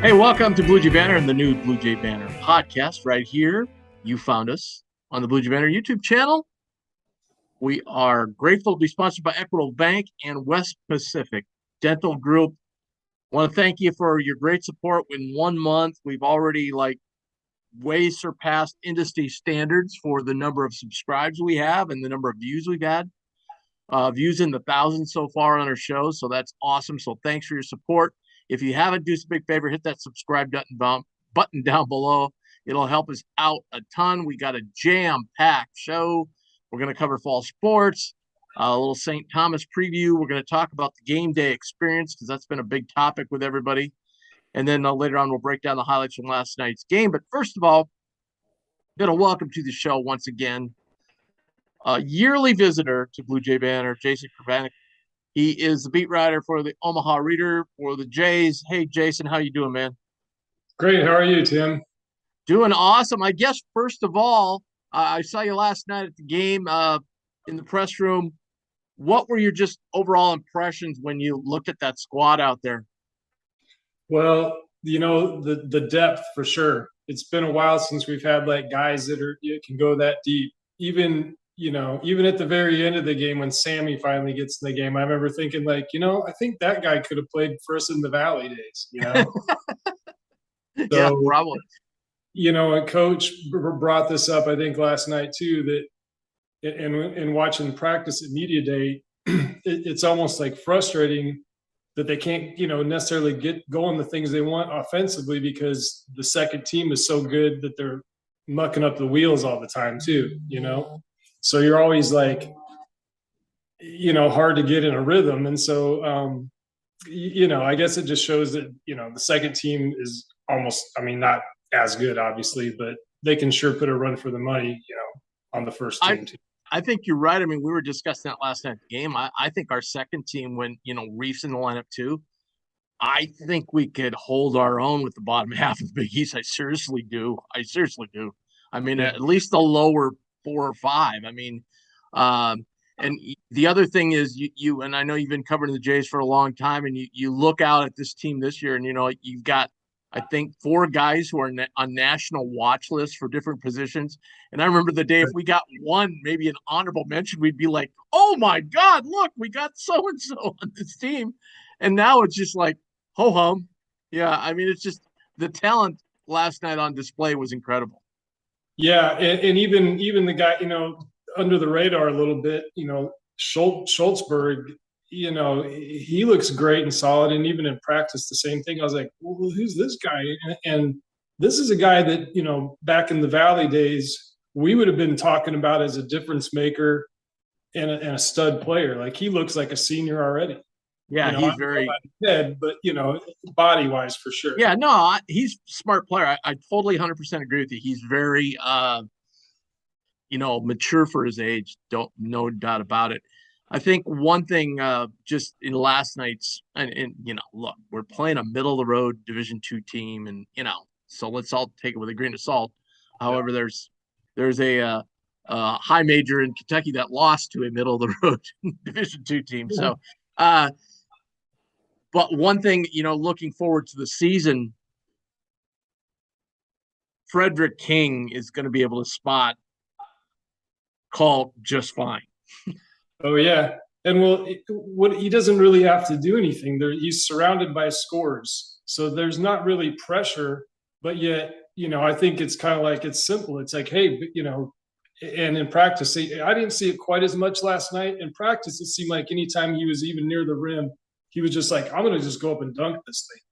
Hey, welcome to Bluejay Banter and the new Bluejay Banter podcast right here. You found us on the Bluejay Banter YouTube channel. We are grateful to be sponsored by Equitable Bank and West Pacific Dental Group. I want to thank you for your great support. In 1 month, we've already way surpassed industry standards for the number of subscribers we have and the number of views we've had. Views in the thousands so far on our show, so that's awesome. So thanks for your support. If you haven't, do us a big favor, hit that subscribe button down below. It'll help us out a ton. We got a jam-packed show. We're going to cover fall sports, a little St. Thomas preview. We're going to talk about the game day experience because that's been a big topic with everybody. And then later on, we'll break down the highlights from last night's game. But first of all, I'm going to welcome to the show once again a yearly visitor to Bluejay Banter, Jason Kravanik. He is the beat writer for the Omaha Reader for the Jays. Hey, Jason, how you doing, man? Great. How are you, Tim? Doing awesome. I guess, first of all, I saw you last night at the game in the press room. What were your just overall impressions when you looked at that squad out there? Well, the depth for sure. It's been a while since we've had guys that can go that deep. Even at the very end of the game when Sammy finally gets in the game, I remember thinking I think that guy could have played for us in the Valley days. Yeah, So, probably. a coach brought this up, I think last night too, that and watching practice at media day, it's almost frustrating that they can't, necessarily get going the things they want offensively because the second team is so good that they're mucking up the wheels all the time too. So you're always hard to get in a rhythm. And so, I guess it just shows that, the second team is almost, not as good, obviously, but they can sure put a run for the money, on the first team too. I think you're right. I mean, we were discussing that last night at the game. I think our second team, when, Reef's in the lineup too, I think we could hold our own with the bottom half of the Big East. I seriously do. I mean, Yeah. at least the lower 4 or 5. I mean, and the other thing is you and I know you've been covering the Jays for a long time, and you look out at this team this year, and you've got I think 4 guys who are on national watch lists for different positions. And I remember the day if we got one, maybe an honorable mention, we'd be like, "Oh my God, look, we got so and so on this team." And now it's just like ho hum. Yeah, I mean, it's just the talent last night on display was incredible. Yeah, and even the guy, under the radar a little bit, Schultzberg, he looks great and solid, and even in practice, the same thing. I was like, well, who's this guy? And this is a guy that back in the Valley days, we would have been talking about as a difference maker and a stud player. Like he looks like a senior already. Yeah, I he's don't know very about his head, but body wise for sure. yeah, no, he's a smart player. I totally 100% agree with you. He's very mature for his age. Don't no doubt about it. I think one thing just in last night's and look, we're playing a middle of the road Division II team, and so let's all take it with a grain of salt. However, there's a high major in Kentucky that lost to a middle of the road Division II team. So, but one thing, looking forward to the season, Frederick King is going to be able to spot call just fine. Oh yeah, and what he doesn't really have to do anything. He's surrounded by scores, so there's not really pressure. But yet, I think it's kind of it's simple. It's like, hey, and in practice, I didn't see it quite as much last night. In practice, it seemed like anytime he was even near the rim, he was just like, I'm going to just go up and dunk this thing.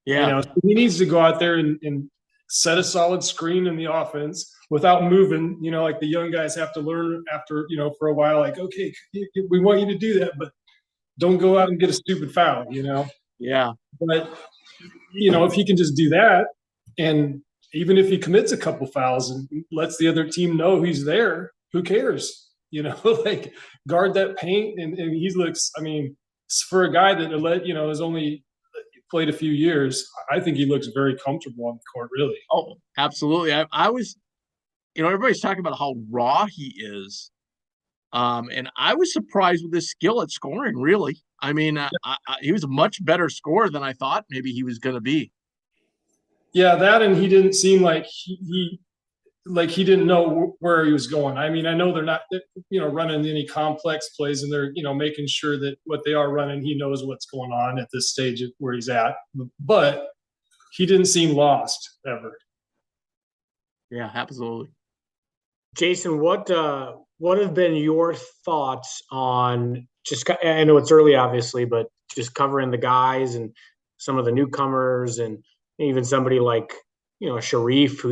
Yeah. He needs to go out there and set a solid screen in the offense without moving, like the young guys have to learn after, for a while, okay, we want you to do that, but don't go out and get a stupid foul. Yeah. But, if he can just do that, and even if he commits a couple fouls and lets the other team know he's there, who cares? Guard that paint. And he looks, for a guy that, has only played a few years, I think he looks very comfortable on the court, really. Oh, absolutely. I was, everybody's talking about how raw he is. And I was surprised with his skill at scoring, really. I mean, he was a much better scorer than I thought maybe he was going to be. Yeah, that, and he didn't seem like he didn't know where he was going. I mean, I know they're not, running any complex plays, and they're, making sure that what they are running, he knows what's going on at this stage where he's at. But he didn't seem lost ever. Yeah, absolutely. Jason, what have been your thoughts on just? I know it's early, obviously, but just covering the guys and some of the newcomers, and even somebody like Sharif,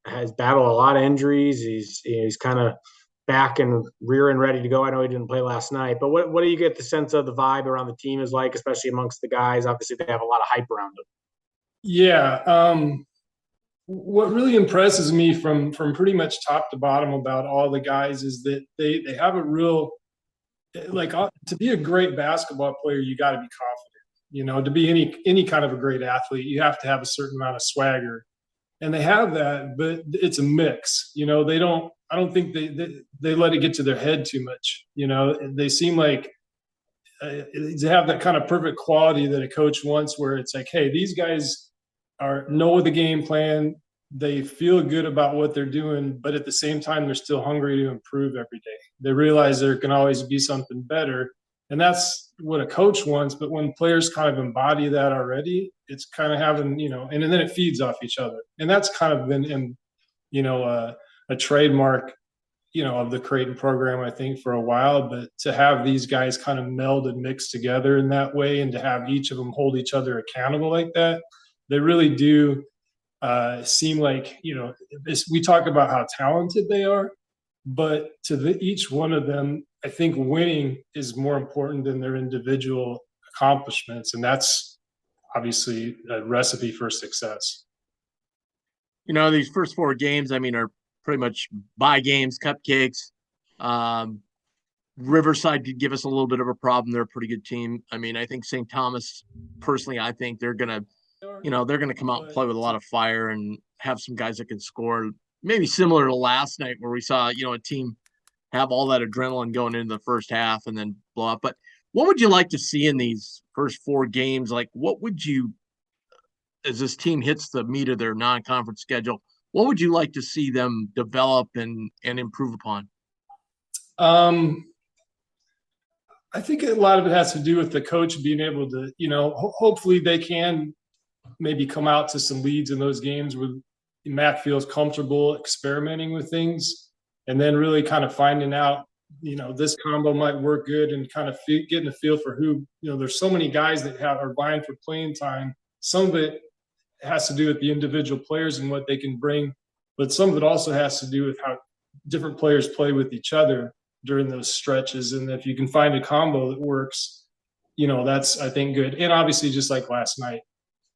has battled a lot of injuries. He's kind of back and rear and ready to go. I know he didn't play last night, but what do you get the sense of the vibe around the team is like, especially amongst the guys? Obviously, they have a lot of hype around them. Yeah. What really impresses me from pretty much top to bottom about all the guys is that they have a real, like, to be a great basketball player, you got to be confident. To be any kind of a great athlete, you have to have a certain amount of swagger, and they have that, but it's a mix. They don't. I don't think they let it get to their head too much. They seem like they have that kind of perfect quality that a coach wants, where it's like, hey, these guys know the game plan. They feel good about what they're doing, but at the same time, they're still hungry to improve every day. They realize there can always be something better, and that's what a coach wants. But when players kind of embody that already, it's kind of having, and then it feeds off each other, and that's kind of been a trademark, of the Creighton program, I think, for a while. But to have these guys kind of meld and mix together in that way, and to have each of them hold each other accountable like that, they really do seem like, we talk about how talented they are, but to each one of them, I think winning is more important than their individual accomplishments, and that's obviously a recipe for success. These first four games, I mean, are pretty much bye games, cupcakes. Um, Riverside could give us a little bit of a problem. They're a pretty good team. I mean, I think St. Thomas, personally, I think they're gonna come out and play with a lot of fire and have some guys that can score. Maybe similar to last night where we saw, a team have all that adrenaline going into the first half and then blow up. But what would you like to see in these first four games? Like, what would you, as this team hits the meat of their non-conference schedule, what would you like to see them develop and improve upon? Um, I think a lot of it has to do with the coach being able to, hopefully they can maybe come out to some leads in those games where Mac feels comfortable experimenting with things, and then really kind of finding out, this combo might work good, and kind of getting a feel for who, there's so many guys that are vying for playing time. Some of it has to do with the individual players and what they can bring, but some of it also has to do with how different players play with each other during those stretches. And if you can find a combo that works, that's, I think, good. And obviously, just like last night,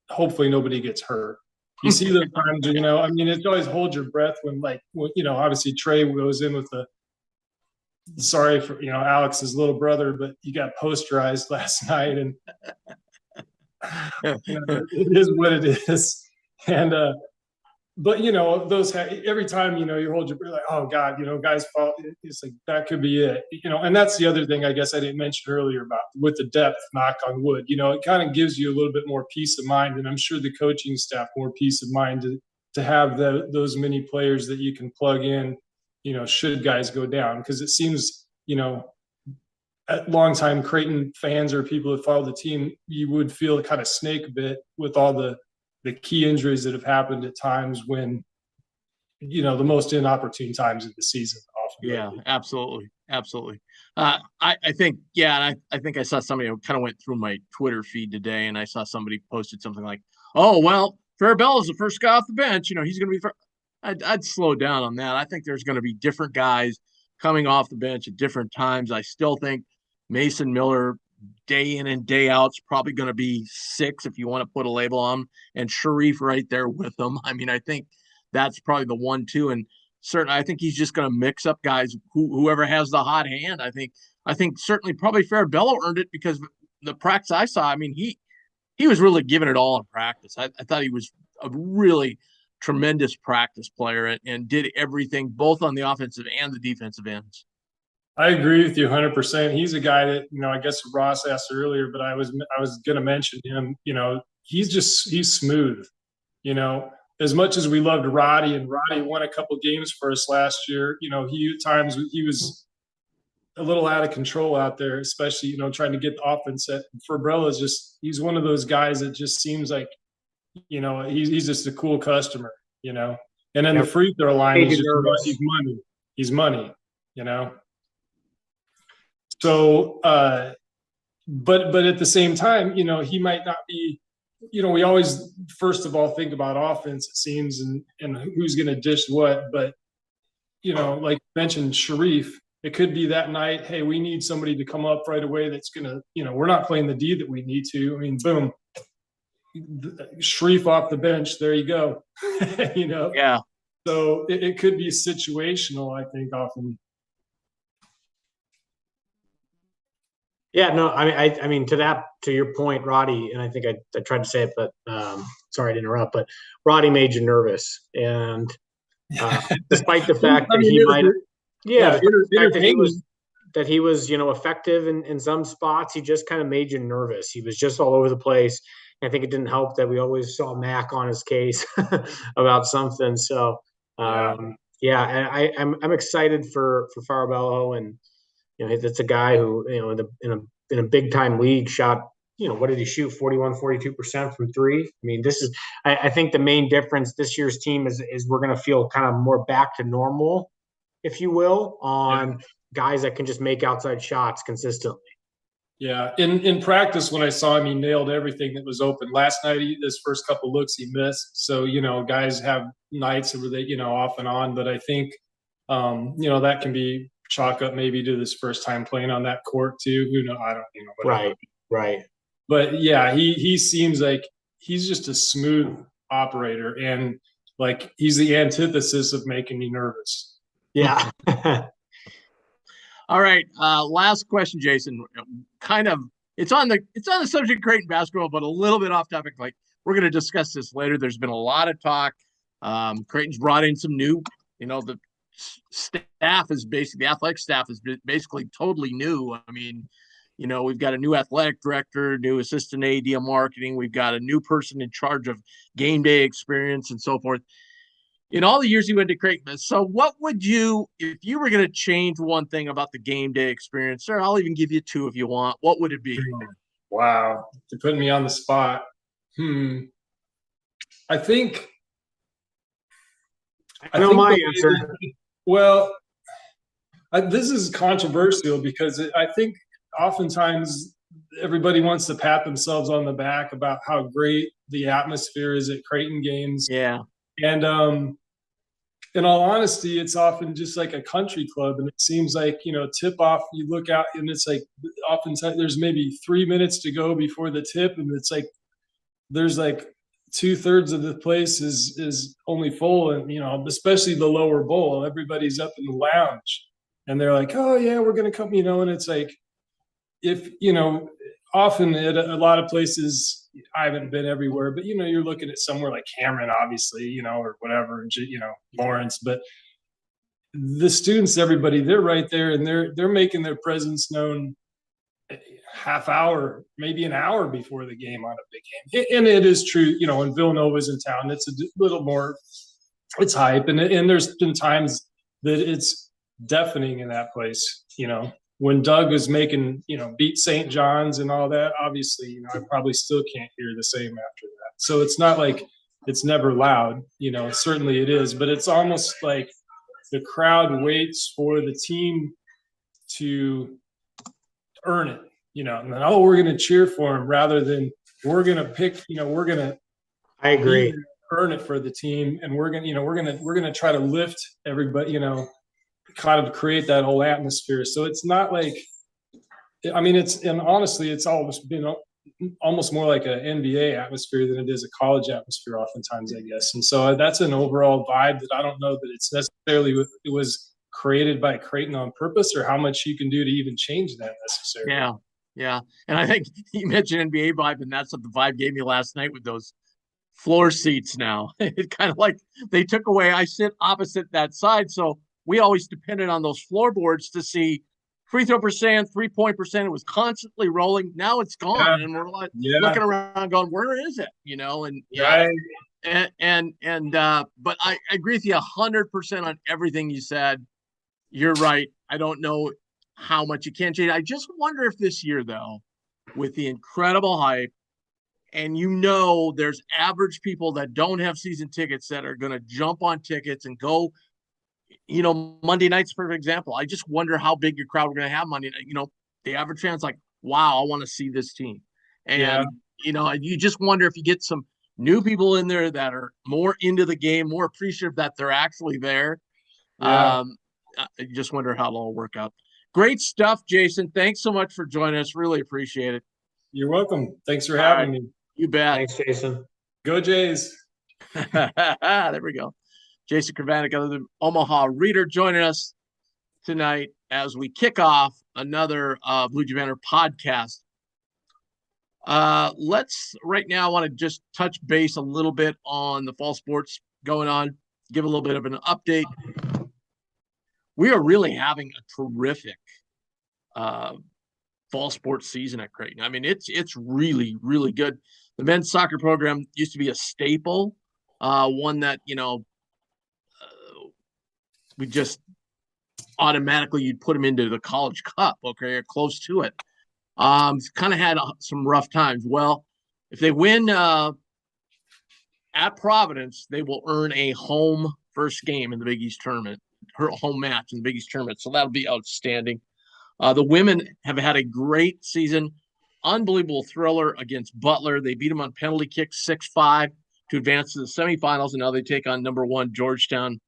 hopefully nobody gets hurt. You see those times, I mean, it's always hold your breath when, obviously Trey goes in with sorry for, Alex's little brother, but he got posterized last night, and it is what it is. And, but those every time you hold your breath, like, oh God, guys fall. It's like that could be it, and that's the other thing I guess I didn't mention earlier about with the depth. Knock on wood, it kind of gives you a little bit more peace of mind, and I'm sure the coaching staff more peace of mind to have those many players that you can plug in, should guys go down, because it seems at longtime Creighton fans or people that follow the team, you would feel kind of snake bit with all the key injuries that have happened at times when, the most inopportune times of the season. Often. Yeah, absolutely. Absolutely. I think, yeah, and I think I saw somebody who kind of went through my Twitter feed today, and I saw somebody posted something like, oh, well, Farabell is the first guy off the bench. He's going to be I'd slow down on that. I think there's going to be different guys coming off the bench at different times. I still think Mason Miller, day in and day out, is probably going to be 6 if you want to put a label on him, and Sharif right there with them. I mean, I think that's probably the 1-2, and certainly I think he's just going to mix up guys. Whoever has the hot hand. I think certainly probably Farabello earned it because the practice I saw. I mean, he was really giving it all in practice. I thought he was a really tremendous practice player and did everything both on the offensive and the defensive ends. I agree with you 100%. He's a guy that, I guess Ross asked earlier, but I was going to mention him. He's smooth. As much as we loved Roddy, and Roddy won a couple games for us last year, he at times he was a little out of control out there, especially, trying to get the offense set. Fabrella he's one of those guys that just seems like, he's just a cool customer, and then the free throw line is just he's money. He's money, So, but at the same time, he might not be, we always, first of all, think about offense, it seems, and who's going to dish what. But, like you mentioned, Sharif, it could be that night, hey, we need somebody to come up right away that's going to, we're not playing the D that we need to. I mean, boom, Sharif off the bench. There you go. Yeah. So it could be situational, I think, often. Yeah, no, I mean, to your point, Roddy, and I think I tried to say it, but sorry to interrupt, but Roddy made you nervous, and despite the fact that he might, that he was, effective in some spots, he just kind of made you nervous. He was just all over the place. I think it didn't help that we always saw Mac on his case about something. So, and I'm excited for Farabello, and that's a guy who, in a big time league shot, what did he shoot? 42% from three. I mean, I think the main difference this year's team is we're going to feel kind of more back to normal, if you will, on guys that can just make outside shots consistently. Yeah. In practice, when I saw him, he nailed everything that was open. Last night, his first couple looks he missed. So, guys have nights where they, off and on, but I think, that can be chalk up maybe to this first time playing on that court too. Who knows? I don't. Right. But yeah, he seems like he's just a smooth operator, and like he's the antithesis of making me nervous. Yeah. All right. Last question, Jason. Kind of, it's on the subject of Creighton basketball, but a little bit off topic. Like, we're going to discuss this later. There's been a lot of talk. Creighton's brought in some new, the staff is basically, the athletic staff is basically totally new. I mean, we've got a new athletic director, new assistant AD of marketing. We've got a new person in charge of game day experience and so forth. In all the years you went to Creighton, so what would you, if you were going to change one thing about the game day experience, or I'll even give you two if you want, what would it be? Wow. You're putting me on the spot. I think I know my answer. Well, this is controversial because I think oftentimes everybody wants to pat themselves on the back about how great the atmosphere is at Creighton games. Yeah. And in all honesty, it's often just like a country club. And it seems like, tip off, you look out and it's like oftentimes there's maybe 3 minutes to go before the tip. And it's like, there's like 2/3 of the place is only full. And, especially the lower bowl, everybody's up in the lounge and they're like, oh yeah, we're going to come, and it's like, if, often at a lot of places, I haven't been everywhere, but, you're looking at somewhere like Cameron, obviously, or whatever, Lawrence, but the students, everybody, they're right there and they're making their presence known half hour, maybe an hour before the game on a big game. And it is true, when Villanova's in town, it's a little more, it's hype. And there's been times that it's deafening in that place, when Doug is making, beat St. John's and all that, obviously, I probably still can't hear the same after that. So it's not like it's never loud, certainly it is, but it's almost like the crowd waits for the team to earn it, and then, we're going to cheer for him rather than we're going to pick, we're going to, I agree, earn it for the team. And we're going to try to lift everybody, kind of create that whole atmosphere. So it's not like, and honestly, it's always been almost more like an NBA atmosphere than it is a college atmosphere oftentimes, I guess. And so that's an overall vibe that I don't know that it's necessarily, it was created by Creighton on purpose or how much you can do to even change that necessarily. Yeah. And I think you mentioned NBA vibe, and that's what the vibe gave me last night with those floor seats now. It kind of like they took away, I sit opposite that side. So we always depended on those floorboards to see free throw percent, 3-point percent. It was constantly rolling. Now it's gone. And we're like looking around going, where is it? And right. But I agree with you 100% on everything you said. You're right. I don't know how much you can change. I just wonder if this year, though, with the incredible hype, and there's average people that don't have season tickets that are going to jump on tickets and go. Monday night's a perfect example. I just wonder how big your crowd we're going to have Monday night. The average fan's like, wow, I want to see this team. Yeah. And, you just wonder if you get some new people in there that are more into the game, more appreciative that they're actually there. Yeah. I just wonder how it'll work out. Great stuff, Jason. Thanks so much for joining us. Really appreciate it. You're welcome. Thanks for All having right. me. You bet. Thanks, Jason. Go Jays. There we go. Jason Kravanek, the Omaha Reader, joining us tonight as we kick off another Bluejay Banter podcast. Right now, I want to just touch base a little bit on the fall sports going on, give a little bit of an update. We are really having a terrific fall sports season at Creighton. I mean, it's really, really good. The men's soccer program used to be a staple, one that, we just automatically you'd put them into the college cup, okay, or close to it. Kind of had some rough times. Well, if they win at Providence, they will earn a home first game in the Big East tournament, her home match in the Big East tournament. So that'll be outstanding. The women have had a great season. Unbelievable thriller against Butler. They beat them on penalty kicks 6-5 to advance to the semifinals, and now they take on number 1 Georgetown.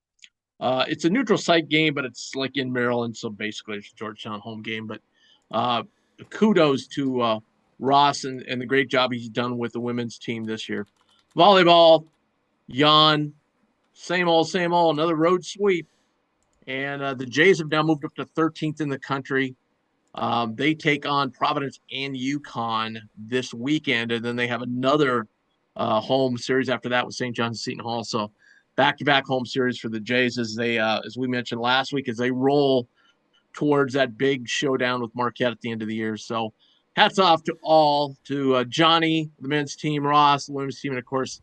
It's a neutral site game, but it's like in Maryland, so basically it's a Georgetown home game. But kudos to Ross and the great job he's done with the women's team this year. Volleyball, Jan, same old, another road sweep. And the Jays have now moved up to 13th in the country. They take on Providence and UConn this weekend, and then they have another home series after that with St. John's Seton Hall. So back-to-back home series for the Jays as they, as we mentioned last week, as they roll towards that big showdown with Marquette at the end of the year. So hats off to Johnny, the men's team, Ross, the women's team, and of course,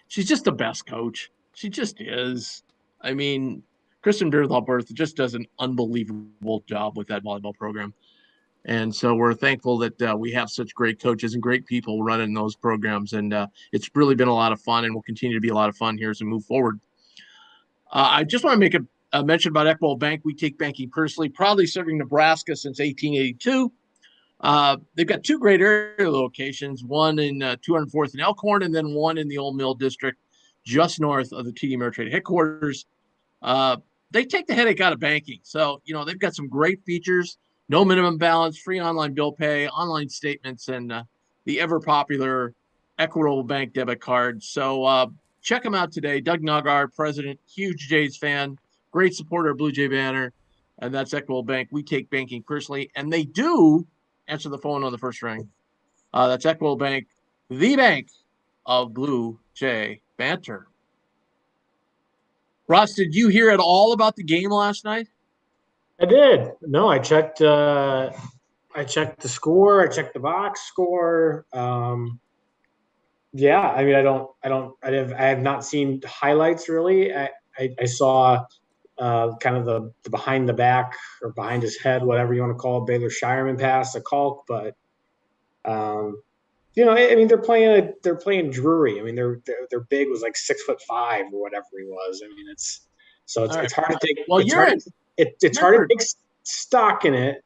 she's just the best coach. She just is. I mean, Kristen Bertha just does an unbelievable job with that volleyball program. And so we're thankful that we have such great coaches and great people running those programs. And it's really been a lot of fun and will continue to be a lot of fun here as we move forward. I just want to make a mention about Equitable Bank. We take banking personally, proudly serving Nebraska since 1882. They've got 2 great area locations, one in 204th and Elkhorn, and then one in the Old Mill District, just north of the TD Ameritrade headquarters. They take the headache out of banking. So, they've got some great features, no minimum balance, free online bill pay, online statements, and the ever-popular Equitable Bank debit card. So check them out today. Doug Nagar, president, huge Jays fan, great supporter of Bluejay Banter, and that's Equitable Bank. We take banking personally, and they do answer the phone on the first ring. That's Equitable Bank, the bank of Bluejay Banter. Ross, did you hear at all about the game last night? I did. No, I checked the score. I checked the box score. Yeah, I mean, I have not seen highlights really. I saw kind of the behind the back or behind his head, whatever you want to call it, Baylor Shireman pass, a call, but I mean, they're playing Drury. I mean, their big was like 6'5" or whatever he was. I mean, it's hard to take. Well, it's hard to take stock in it.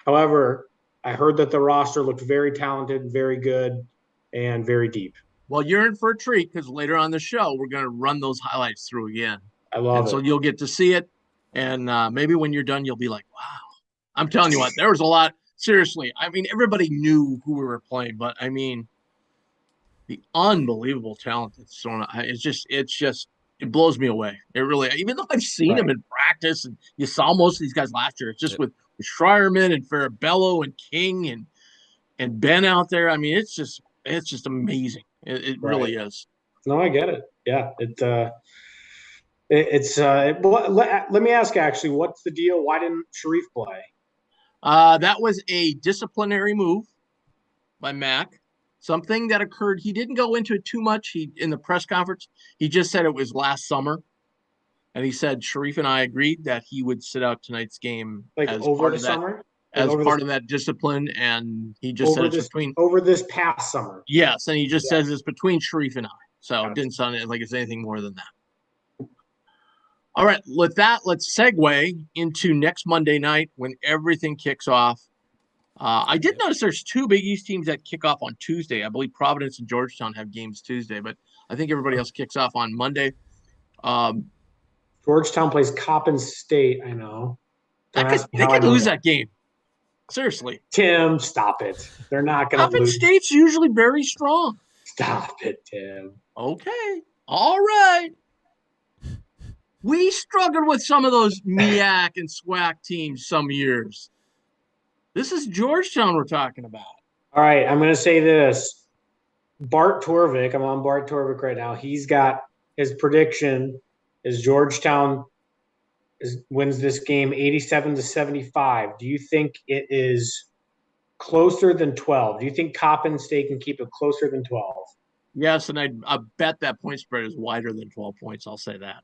However, I heard that the roster looked very talented, very good, and very deep. Well, you're in for a treat because later on the show, we're going to run those highlights through again. I love it. So you'll get to see it. And maybe when you're done, you'll be like, wow. I'm telling you what, there was a lot. Seriously, I mean, everybody knew who we were playing, but I mean, the unbelievable talent that's thrown out, it blows me away. It really, even though I've seen them in practice, and you saw most of these guys last year, it's just with Schreierman and Farabello and King and Ben out there. I mean, it's just amazing. It really is. No, I get it. Yeah, let me ask actually, what's the deal? Why didn't Sharif play? That was a disciplinary move by Mac. something that occurred. He didn't go into it too much. In the press conference, he just said it was last summer. And he said Sharif and I agreed that he would sit out tonight's game Like as over part the of that summer? as part of that discipline. And he just said it's between over this past summer. yes, and he just says it's between Sharif and I. So Gotcha. it didn't sound like it's anything more than that. All right, with that, let's segue into next Monday night when everything kicks off. I did notice there's two Big East teams that kick off on Tuesday. I believe Providence and Georgetown have games Tuesday, but I think everybody else kicks off on Monday. Georgetown plays Coppin State. I know. They could lose that game. Seriously. Tim, stop it. They're not going to lose. Coppin State's usually very strong. Stop it, Tim. Okay. All right. We struggled with some of those MEAC and SWAC teams some years. This is Georgetown we're talking about. All right. I'm going to say this. Bart Torvik, I'm on Bart Torvik right now. He's got his prediction is Georgetown wins this game 87-75. Do you think it is closer than 12? Do you think Coppin State can keep it closer than 12? Yes, and I bet that point spread is wider than 12 points. I'll say that.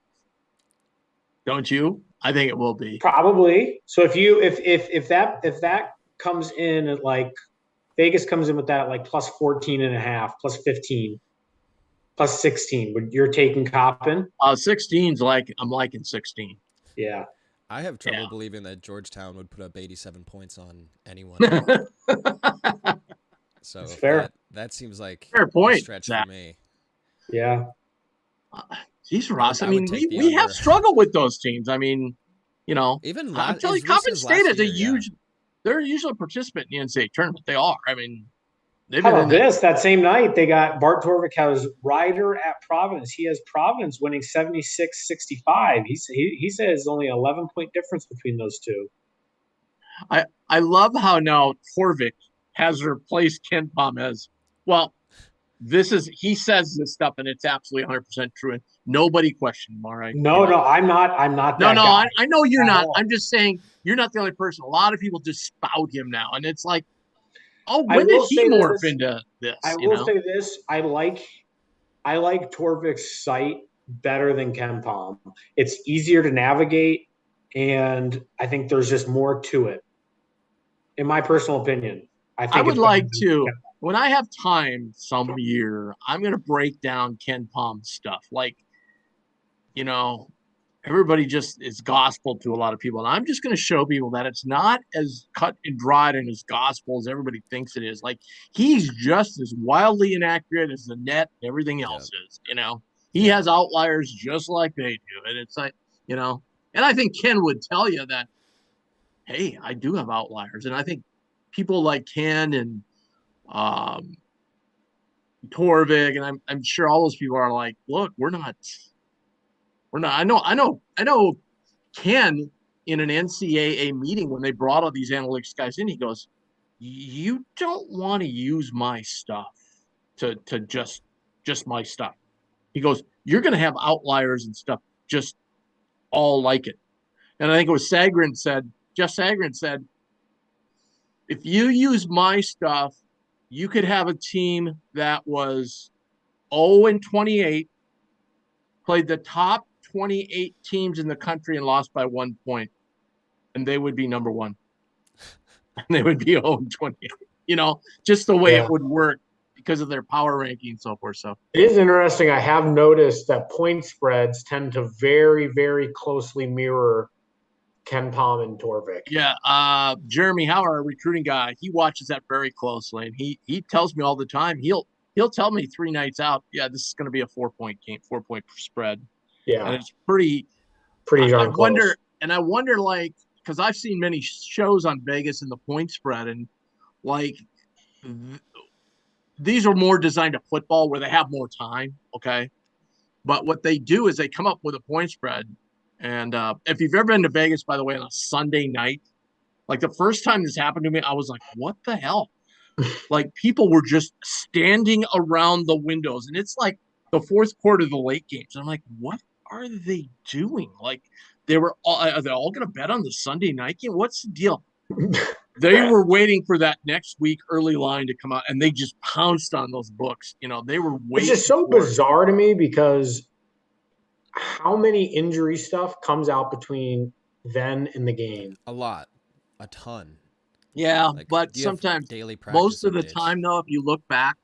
Don't you? I think it will be. Probably. So if that comes in at like Vegas comes in with that at like plus 14.5, plus 15, plus 16, but you're taking Coppin? 16's like I'm liking 16. Yeah. I have trouble believing that Georgetown would put up 87 points on anyone. So that's fair. That seems like fair point. A stretch for me. Yeah. Geez, Ross. I mean, we have struggled with those teeds. I mean, even I'm telling you, Coppin State is a huge. They're usually a participant in the NCAA tournament. They are. I mean, they've how about this? That same night, they got Bart Torvik has Ryder at Providence. He has Providence winning 76-65. He says only 11-point difference between those two. I love how now Torvik has replaced Ken Palm as well. He says this stuff and it's absolutely 100% true and nobody questioned him. All right. No, I'm not. I know you're not. I'm just saying you're not the only person. A lot of people just spout him now, and it's like, oh, when did he morph into this? I will say this: I like Torvik's site better than Ken Palm. It's easier to navigate, and I think there's just more to it. In my personal opinion, I would like to. When I have time some year, I'm going to break down Ken Palm's stuff. Like, everybody just is gospel to a lot of people. And I'm just going to show people that it's not as cut and dried and as gospel as everybody thinks it is. Like, he's just as wildly inaccurate as the net and everything else is, He has outliers just like they do. And it's like, and I think Ken would tell you that, hey, I do have outliers. And I think people like Ken and Torvik, and I'm sure all those people are like, look, we're not. I know Ken in an NCAA meeting when they brought all these analytics guys in, he goes, you don't want to use my stuff to just my stuff. He goes, you're going to have outliers and stuff just all like it. And I think it was Jeff Sagarin said, if you use my stuff, you could have a team that was 0-28, played the top 28 teams in the country and lost by 1 point, and they would be number one. And they would be 0-28. Just the way it would work because of their power ranking and so forth. So it is interesting. I have noticed that point spreads tend to very, very closely mirror Ken Palm and Torvik. Yeah, Jeremy Howard, our recruiting guy, he watches that very closely, and he tells me all the time. He'll tell me 3 nights out, yeah, this is going to be a 4-point game, 4-point spread. Yeah, and it's pretty darn close. I wonder, like, because I've seen many shows on Vegas and the point spread, and like these are more designed to football where they have more time. Okay, but what they do is they come up with a point spread. And if you've ever been to Vegas, by the way, on a Sunday night, like the first time this happened to me, I was like, what the hell? Like people were just standing around the windows. And it's like the fourth quarter of the late games. And I'm like, what are they doing? Like are they all going to bet on the Sunday night game? What's the deal? They were waiting for that next week early line to come out, and they just pounced on those books. They were waiting. It's just so bizarre to me because how many injury stuff comes out between then and the game? A lot, a ton. Yeah, Like, but do you have sometimes, daily practice most of the updates? time, though, if you look back,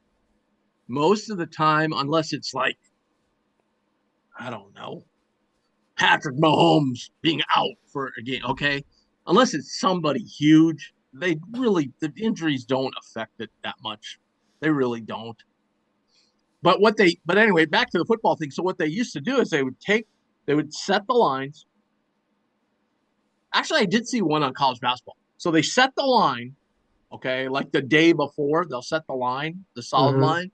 most of the time, unless it's like, I don't know, Patrick Mahomes being out for a game, okay? Unless it's somebody huge, the injuries don't affect it that much. They really don't. But anyway, back to the football thing. So what they used to do is they would set the lines. Actually, I did see one on college basketball. So they set the line, okay, like the day before, they'll set the line, the solid line,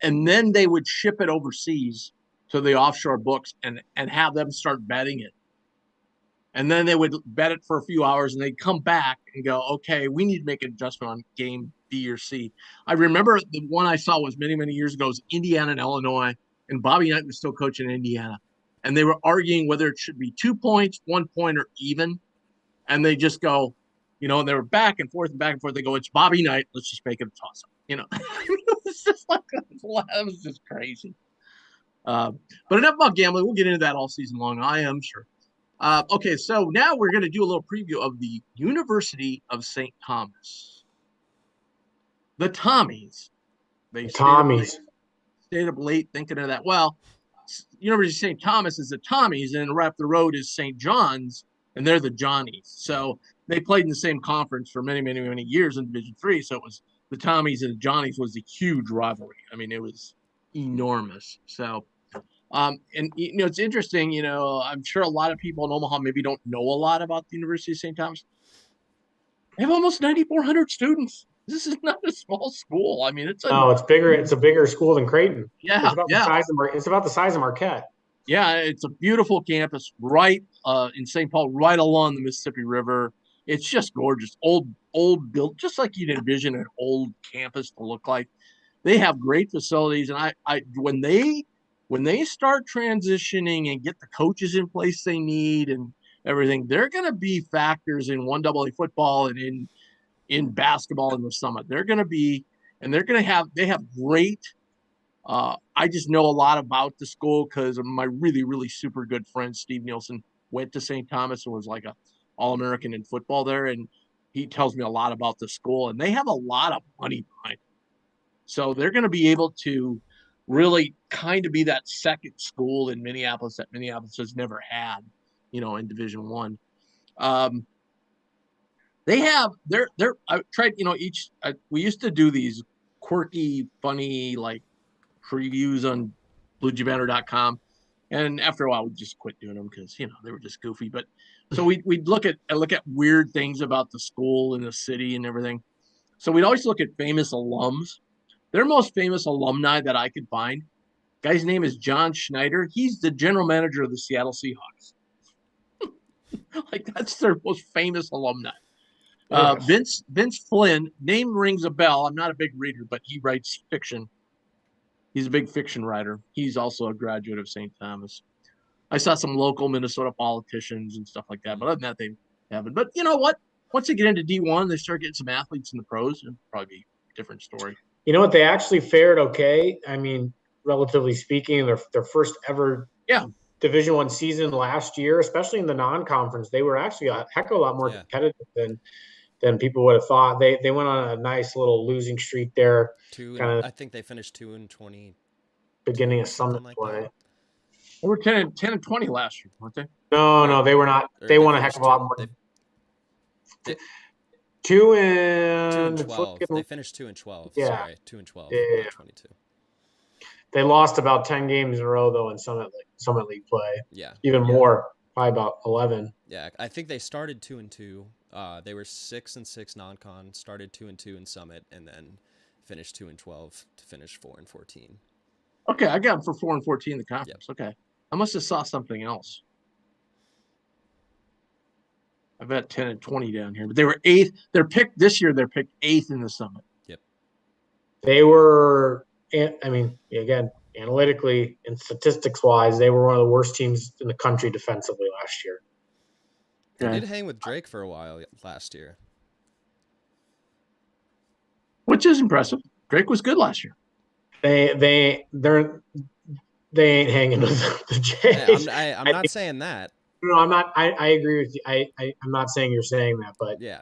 and then they would ship it overseas to the offshore books and have them start betting it. And then they would bet it for a few hours and they'd come back and go, okay, we need to make an adjustment on game B or C. I remember the one I saw was many, many years ago was Indiana and Illinois, and Bobby Knight was still coaching Indiana. And they were arguing whether it should be 2 points, 1 point, or even. And they just go, and they were back and forth and back and forth. They go, it's Bobby Knight. Let's just make it a toss-up. It was just like, that was just crazy. But enough about gambling. We'll get into that all season long, I am sure. Okay, so now we're going to do a little preview of the University of St. Thomas. The Tommies. They stayed up late thinking of that. Well, University of St. Thomas is the Tommies, and right up the road is St. John's, and they're the Johnnies. So they played in the same conference for many, many, many years in Division III. So it was the Tommies and the Johnnies was a huge rivalry. I mean, it was enormous. So and it's interesting, I'm sure a lot of people in Omaha maybe don't know a lot about the University of St. Thomas. They have almost 9,400 students. This is not a small school. I mean, it's bigger. It's a bigger school than Creighton. Yeah, it's about the size of Marquette. Yeah, it's a beautiful campus right in St. Paul, right along the Mississippi River. It's just gorgeous. Old built, just like you'd envision an old campus to look like. They have great facilities, and I when they start transitioning and get the coaches in place they need and everything, they're going to be factors in 1AA football and in basketball in the Summit. They're going to be, and they have great. I just know a lot about the school because my really, really super good friend Steve Nielsen went to St. Thomas and was like a All-American in football there, and he tells me a lot about the school, and they have a lot of money behind it. So they're going to be able to really kind of be that second school in Minneapolis that Minneapolis has never had, in Division I. I tried, we used to do these quirky, funny, like previews on bluejaybanter.com. And after a while, we just quit doing them because, they were just goofy. But so we'd look at weird things about the school and the city and everything. So we'd always look at famous alums. Their most famous alumni that I could find, guy's name is John Schneider. He's the general manager of the Seattle Seahawks. Like, that's their most famous alumni. Vince Flynn, name rings a bell. I'm not a big reader, but he writes fiction. He's a big fiction writer. He's also a graduate of St. Thomas. I saw some local Minnesota politicians and stuff like that, but other than that, they haven't. But you know what? Once they get into D1, they start getting some athletes in the pros, it'll probably be a different story. You know what? They actually fared okay. I mean, relatively speaking, their first ever Division I season last year, especially in the non-conference, they were actually a heck of a lot more competitive than people would have thought. They went on a nice little losing streak there. I think they finished 2-20. Beginning of Summit play. That. They were 10 and 20 last year, weren't they? No, they were not. They won a heck of a lot more. 2-12. They finished 2-12. Yeah. Sorry, 2-12. Yeah. 22. They lost about 10 games in a row though in Summit League play. Yeah. Even more, probably about 11. Yeah, I think they started 2-2. They were 6-6 non-con. Started 2-2 in Summit, and then finished 2-12 to finish 4-14. Okay, I got them for 4-14 in the conference. Yep. Okay, I must have saw something else. I've got 10 and 20 down here, but they were 8th. They're picked 8th in the Summit. Yep. They were, I mean, again, analytically and statistics wise, they were one of the worst teams in the country defensively last year. They did hang with Drake for a while last year. which is impressive. Drake was good last year. They ain't hanging with the Jays. I'm not saying that. No, I'm not. I agree with you. I'm not saying you're saying that, but Yeah.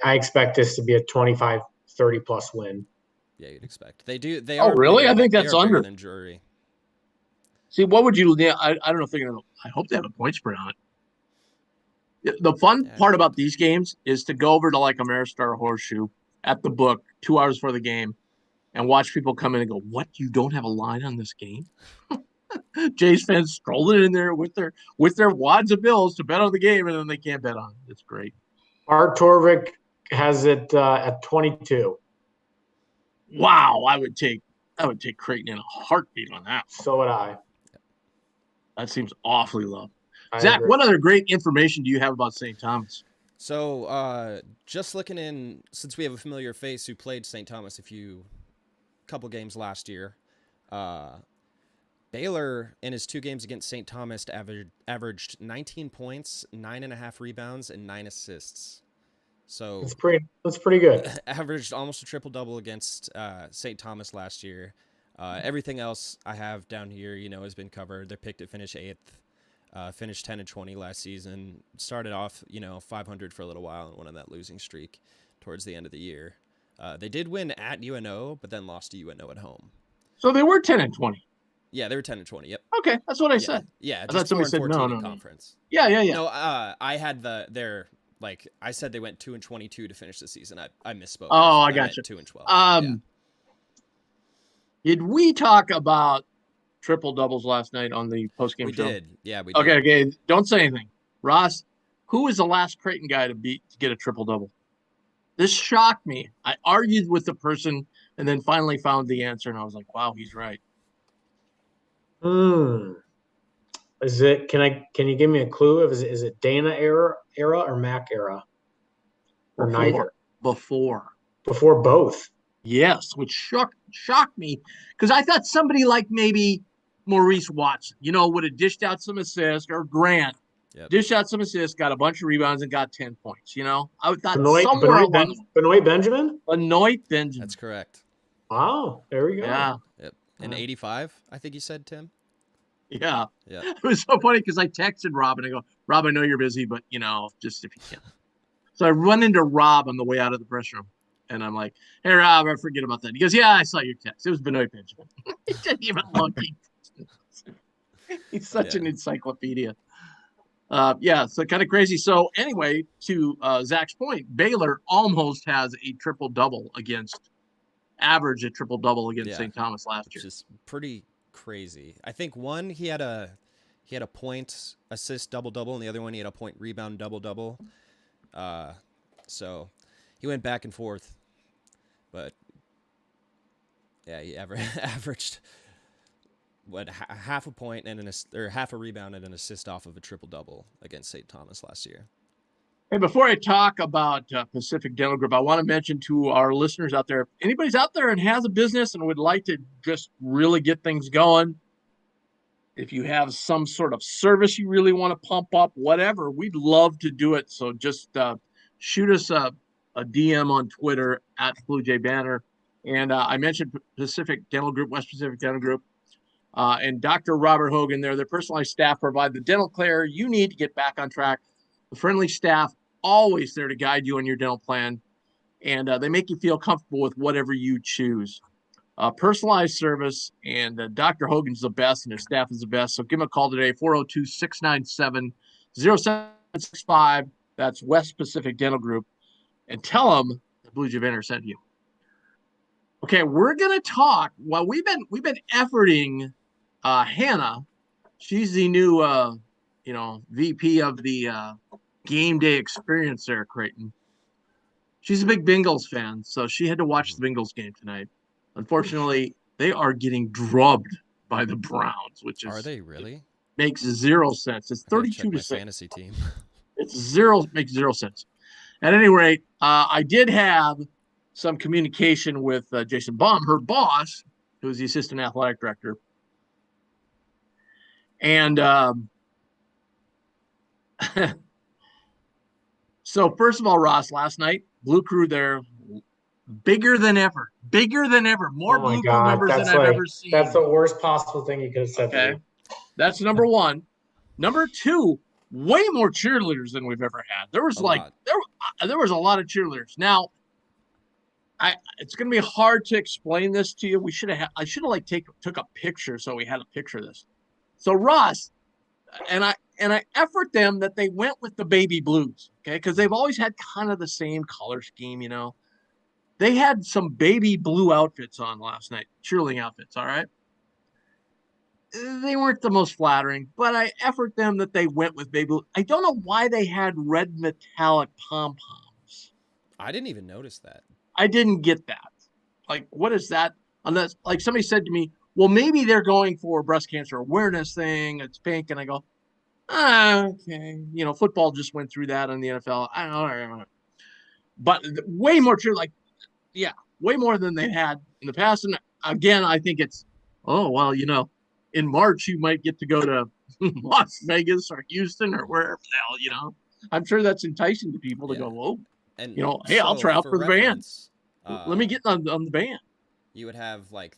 I expect this to be a 25, 30 plus win. Yeah, you'd expect. They do. They Oh, are really? bigger I think than- that's they are bigger under. than Drury. See, what would you? Yeah, I don't know if they're gonna. I hope they have a point spread on it. The fun Yeah, part about these games is to go over to like Ameristar Horseshoe at the book 2 hours before the game and watch people come in and go, "What? You don't have a line on this game?" Jays fans strolling in there with their wads of bills to bet on the game, and then they can't bet on it. It's great. Art Torvik has it at 22. Wow, I would take Creighton in a heartbeat on that. So would I. That seems awfully low. I Zach, agree. what other great information do you have about St. Thomas? So, just looking in, since we have a familiar face who played St. Thomas couple games last year, Baylor in his 2 games against St. Thomas averaged 19 points, 9.5 rebounds, and 9 assists. So that's pretty good. Averaged almost a triple-double against St. Thomas last year. Everything else I have down here, has been covered. They're picked to finish 8th, finished 10-20 last season. Started off, 500 for a little while and went on that losing streak towards the end of the year. They did win at UNO, but then lost to UNO at home. So they were 10-20. Yeah, they were 10-20. Yep. Okay, that's what I said. Yeah, I thought somebody said no in conference. Yeah. No, I had I said they went 2-22 to finish the season. I misspoke. Oh, I got you. 2-12. Did we talk about triple doubles last night on the postgame show? We did. Yeah, we did. Okay. Don't say anything. Ross, who was the last Creighton guy to get a triple double? This shocked me. I argued with the person and then finally found the answer, and I was like, "Wow, he's right." Is it? Can you give me a clue? Is it Dana era or Mac era, or neither? Before both. Yes, which shocked me because I thought somebody like maybe Maurice Watson, would have dished out some assists, or Grant, dished out some assists, got a bunch of rebounds, and got 10 points. I thought Benoit Benjamin. Benoit Benjamin. That's correct. Wow, there we go. Yeah. Yep. In 85, I think you said, Tim. Yeah. Yeah. It was so funny because I texted Rob and I go, "Rob, I know you're busy, but just if you can." So I run into Rob on the way out of the press room. And I'm like, "Hey, Rob, I forget about that." He goes, "Yeah, I saw your text. It was Benoit Benjamin." He didn't even look. He's such an encyclopedia. So kind of crazy. So anyway, to Zach's point, Baylor almost has a triple-double average a triple-double against St. Thomas last year. Which is pretty crazy. I think one, he had a point assist double-double, and the other one he had a point rebound double-double. So he went back and forth. But yeah, he averaged half a point and half a rebound and an assist off of a triple double against St. Thomas last year. Hey, before I talk about Pacific Dental Group, I want to mention to our listeners out there, if anybody's out there and has a business and would like to just really get things going, if you have some sort of service you really want to pump up, whatever, we'd love to do it. So just shoot us a DM on Twitter at Bluejay Banter. And I mentioned Pacific Dental Group, West Pacific Dental Group, and Dr. Robert Hogan there. Their personalized staff provide the dental care you need to get back on track. The friendly staff, always there to guide you on your dental plan. And they make you feel comfortable with whatever you choose. Personalized service, and Dr. Hogan's the best, and his staff is the best. So give him a call today, 402-697-0765. That's West Pacific Dental Group. And tell them the Bluejay Banter sent you. Okay, we're gonna talk. Well, we've been efforting Hannah. She's the new VP of the game day experience there at Creighton. She's a big Bengals fan, so she had to watch the Bengals game tonight. Unfortunately, they are getting drubbed by the Browns, which is, are they really? Makes zero sense. It's 32-6. Fantasy team. Makes zero sense. At any rate, I did have some communication with Jason Baum, her boss, who's the assistant athletic director. And so first of all, Ross, last night, Blue Crew there, bigger than ever, more Oh my Blue Crew God, members than that's I've like ever seen. that's the worst possible thing you could have said to Okay, me. that's number one. Number two, way more cheerleaders than we've ever had. There was A lot. there was a lot of cheerleaders. Now, it's going to be hard to explain this to you. I should have like took a picture so we had a picture of this. So Ross and I effort them that they went with the baby blues, okay, because they've always had kind of the same color scheme, you know. They had some baby blue outfits on last night, cheerleading outfits. All right, they weren't the most flattering, but I effort them that they went with baby blue. I don't know why they had red metallic pom poms. I didn't even notice that. I didn't get that. Like, what is that? Unless, like, somebody said to me, well, maybe they're going for a breast cancer awareness thing. It's pink. And I go, okay. You know, football just went through that in the NFL. I don't know. But way more true. Like, yeah, way more than they had in the past. And again, I think it's, oh, well, you know, in March, you might get to go to Las Vegas or Houston or wherever the hell, you know. I'm sure that's enticing to people to go, whoa, And you know, hey, I'll try out for the band. Let me get on the band. You would have like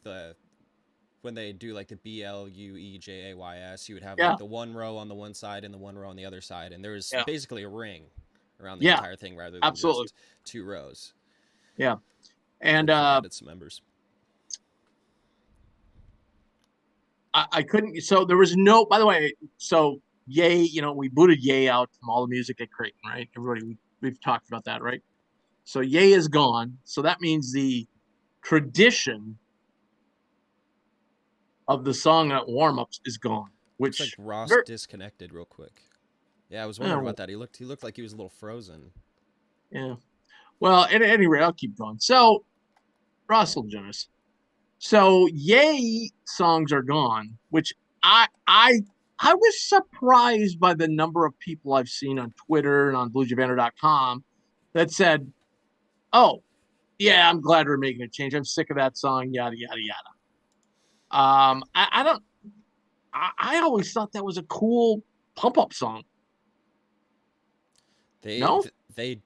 when they do like the BLUEJAYS, you would have Yeah. like the one row on the one side and the one row on the other side, and there was basically a ring around the Yeah, entire thing rather than absolutely. just two rows. Yeah, and added some members. I couldn't. So there was no. By the way, so Ye, you know, we booted Ye out from all the music at Creighton, right? Everybody, we've talked about that, right? So Ye is gone. So that means the tradition of the song at warm-ups is gone. Which looks like Ross disconnected real quick. Yeah, I was wondering about that. He looked like he was a little frozen. Yeah. Well, at any rate, I'll keep going. So Russell Jonas. So Ye songs are gone, which I was surprised by the number of people I've seen on Twitter and on BluejayBanter.com that said, "Oh, yeah, I'm glad we're making a change. I'm sick of that song." Yada yada yada. I don't. I always thought that was a cool pump up song. They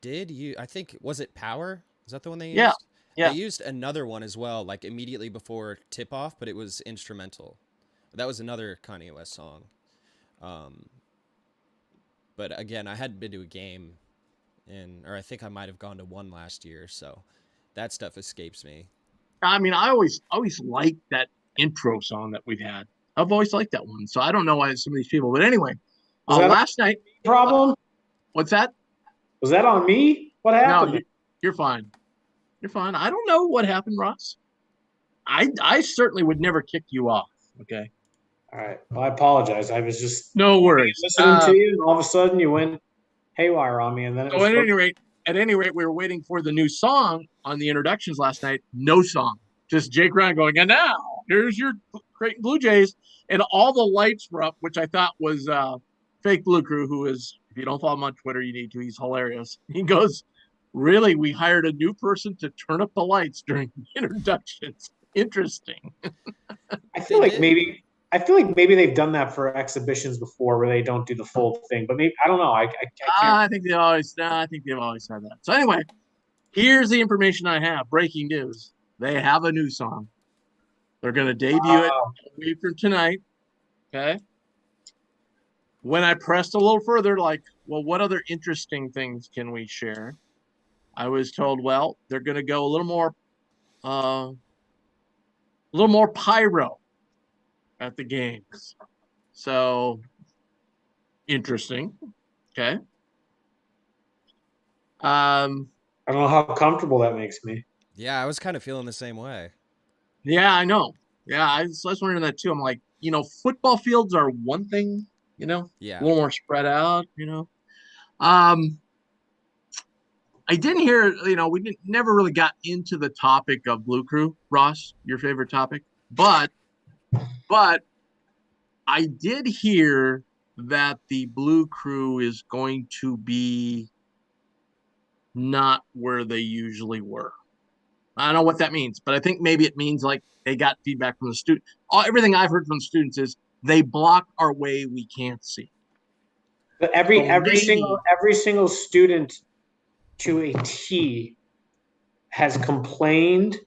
did you. I think was it Power? Is that the one they used? Yeah. Yeah. They used another one as well, like immediately before Tip Off, but it was instrumental. That was another Kanye West song. But again, I hadn't been to a game, or I think I might have gone to one last year, so that stuff escapes me. I mean, I always liked that intro song that we've had. I've always liked that one, so I don't know why some of these people. But anyway, last night. Problem? What's that? Was that on me? What happened? No, you're fine. You're fine. I don't know what happened, Ross. I certainly would never kick you off. Okay. All right. Well, I apologize. I was just no worries listening to you, and all of a sudden you went haywire on me, and then it was at any rate, we were waiting for the new song on the introductions last night. No song, just Jake Ryan going, and now here's your Creighton Blue Jays, and all the lights were up, which I thought was fake Blue Crew, who is, if you don't follow him on Twitter, you need to. He's hilarious. He goes, really, we hired a new person to turn up the lights during the introductions. Interesting. I feel like maybe they've done that for exhibitions before, where they don't do the full thing. But maybe, I don't know. I can't. I think they've always had that. So anyway, here's the information I have. Breaking news: they have a new song. They're going to debut it a week from tonight. Okay. When I pressed a little further, like, well, what other interesting things can we share? I was told, well, they're going to go a little more pyro at the games. So interesting. Okay. I don't know how comfortable that makes me. Yeah, I was kind of feeling the same way. Yeah, I know. Yeah, I was wondering that too. I'm like, you know, football fields are one thing, you know, yeah, a little more spread out, you know. I didn't hear, you know, never really got into the topic of Blue Crew, Ross, your favorite topic, but I did hear that the Blue Crew is going to be not where they usually were. I don't know what that means, but I think maybe it means like they got feedback from the student. Everything I've heard from the students is they block our way we can't see. But every single student to a T has complained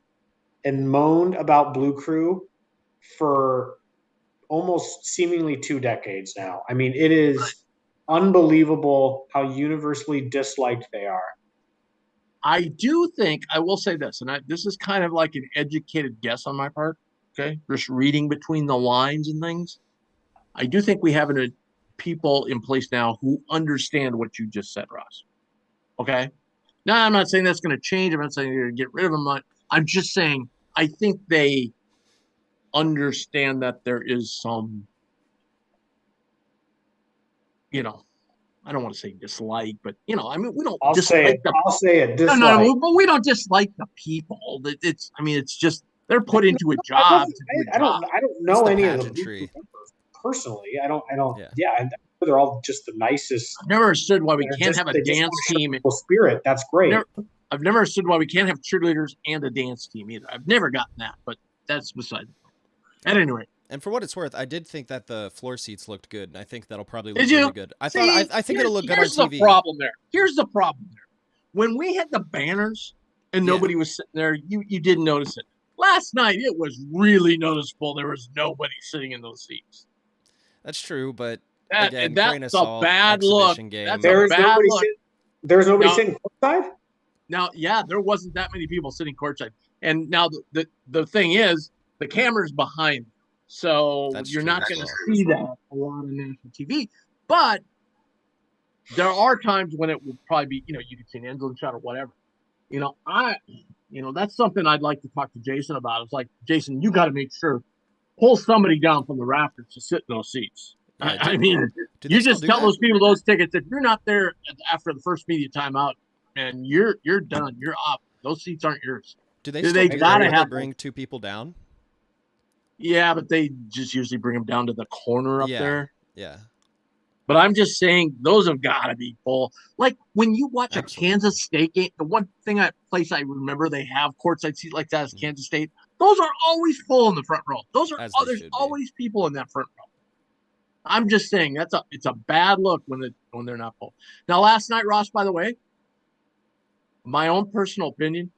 and moaned about Blue Crew for almost seemingly 2 decades now. I mean, it is unbelievable how universally disliked they are. I do think I will say this, and this is kind of like an educated guess on my part. Okay, just reading between the lines and things. I do think we have people in place now who understand what you just said, Ross. Okay. Now, I'm not saying that's going to change. I'm not saying you're going to get rid of them. I'm just saying I think they understand that there is some, I don't want to say dislike, but I mean, we don't dislike I'll say it. Dislike. No, but we don't dislike the people. It's just they're put into a job. I don't know any of them personally. I don't. Yeah, they're all just the nicest. I've never understood why we can't have a dance team. Spirit, that's great. I've never understood why we can't have cheerleaders and a dance team either. I've never gotten that, but that's beside the point. At any rate. And for what it's worth, I did think that the floor seats looked good, and I think that'll probably look really good. I think it'll look good on TV. Here's the problem there. When we had the banners and nobody was sitting there, you didn't notice it. Last night, it was really noticeable. There was nobody sitting in those seats. That's true, but that's a bad look. There's nobody sitting courtside? Now, yeah, there wasn't that many people sitting courtside. And now the thing is, the camera's behind. So you're not going to see that a lot on national TV. But there are times when it will probably be, you can see an end zone shot or whatever. That's something I'd like to talk to Jason about. It's like, Jason, you got to make sure, pull somebody down from the rafters to sit in those seats. Yeah, I mean, you just tell those people those tickets, if you're not there after the first media timeout, and you're done, you're off. Those seats aren't yours. Do they gotta have bring 2 people down? Yeah, but they just usually bring them down to the corner up there. Yeah. But I'm just saying those have got to be full. Like when you watch a Kansas State game, the one place I remember they have courtside seats like that is Kansas State. Those are always full in the front row. There's always people in that front row. I'm just saying it's a bad look when they're not full. Now, last night, Ross, by the way, my own personal opinion,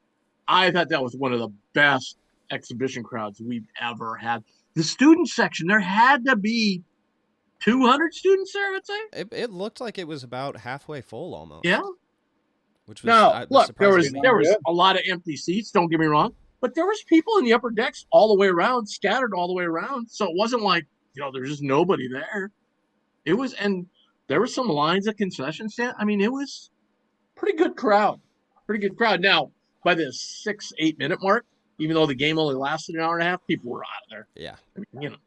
I thought that was one of the best exhibition crowds we've ever had. The student section, there had to be 200 students there, I would say. It looked like it was about halfway full almost. Yeah. Which was look, there was a lot of empty seats, don't get me wrong, but there was people in the upper decks all the way around, scattered all the way around. So it wasn't like, there's just nobody there. It was, and there were some lines at concession stand. I mean, it was pretty good crowd. Now, by the 6-8 minute mark, even though the game only lasted an hour and a half, people were out of there. Yeah. I mean,